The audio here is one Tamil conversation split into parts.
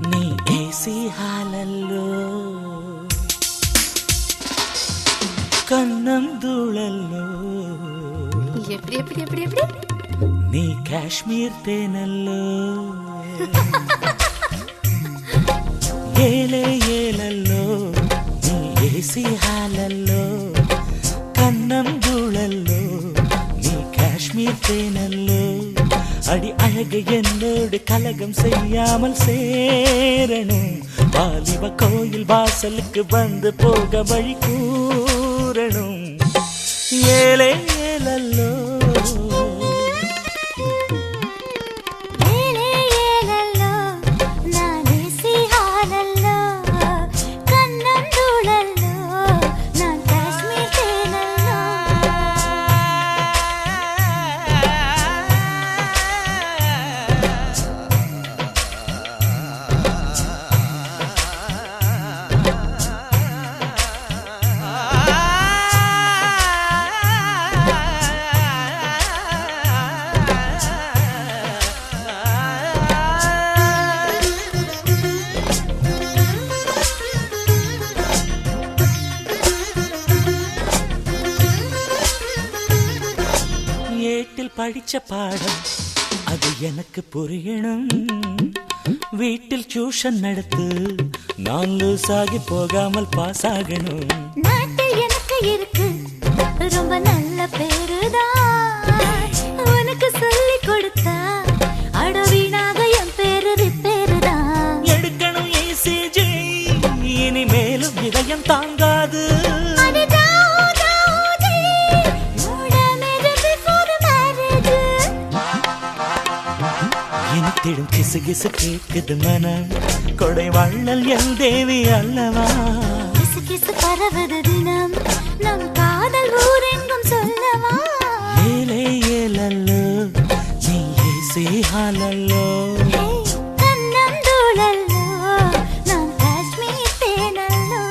நீ ஏசி ஹாலல்லோ கண்ணந்தூளல்லோ எப்படி எப்படி எப்படி எப்படி நீ காஷ்மீர் தேனல்லோ ஏலே ஏலல்லோ நீ ஏசி ஹாலல்லோ கண்ணந்தூளல்லோ நீ காஷ்மீர் தேனல்லோ அடி அழகு என்னோடு கலகம் செய்யாமல் சேரணும் வாலிப கோயில் வாசலுக்கு வந்து போக வழி கூறணும் ஏலே ஏலல்லோ ஏட்டில் படிச்ச பாடம் அது எனக்கு புரியணும் வீட்டில் டியூஷன் நடத்து நான் லூஸ் ஆகி போகாமல் பாஸ் ஆகணும் நாட்டில் எனக்கு இருக்கு ரொம்ப நல்ல பேருதான் உனக்கு சொல்லி கொடுத்தா அடவீனாக என் பேரு ரிப்பேருதான் எடுக்கணும் ECG இனிமேலும் இதயம் தாங்காது இனித்திடும் கிசு கிசு கேக்குது மனம் கொடை வள்ளல் என் தேவி அல்லவா கிசு கிசு பரவது தினம் நம் காதல் ஊரெங்கும் சொல்லவா ஏலே ஏலல்லோ நீ ஏசி ஹாலல்லோ கண்ணந்தூளல்லோ நான் காஷ்மீர் தேனல்லோ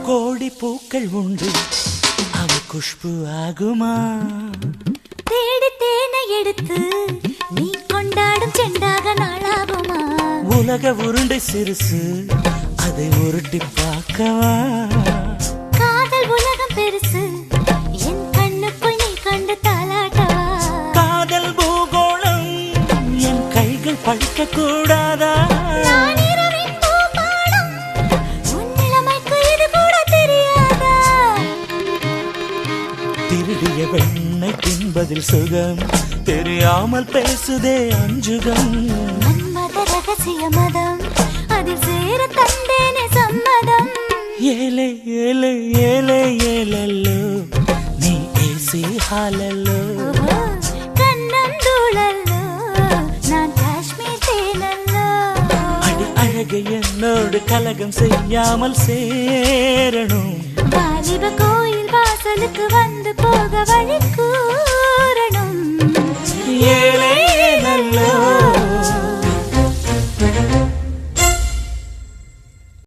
கோடி பூக்கள் உண்டு அவ குஷ்பு ஆகுமா தேடி தேனை எடுத்து நீ கொண்டாடும் செண்டாக நாளாகுமா உலக உருண்டை சிறுசு அதை உருட்டி பார்க்கவா காதல் உலகம் பெருசு என் கண்ணுக்குள் நீ கண்டு தாளாட்டவா காதல் பூகோளம் என் கைகள் படிக்க கூடாதா நான் இரவின் பூபாலம் உன் நிலைமைக்கு இது கூட தெரியாதா திருடிய வெண்ணை தின்பதில் சுகம் தெரியாமல் பேசுதே அஞ்சுகம் மன்மத ரகசிய மதம் அதில் சேர தந்தேனே சம்மதம் ஏலே ஏலே ஏலே ஏலல்லோ நீ ஏசி ஹாலல்லோ கண்ணந்தூளல்லோ நான் காஷ்மீர் தேனல்லோ அடி அழகு என்னோடு கலகம் செய்யாமல் சேரணும் வாலிப கோயில் வாசலுக்கு வந்து போக வழி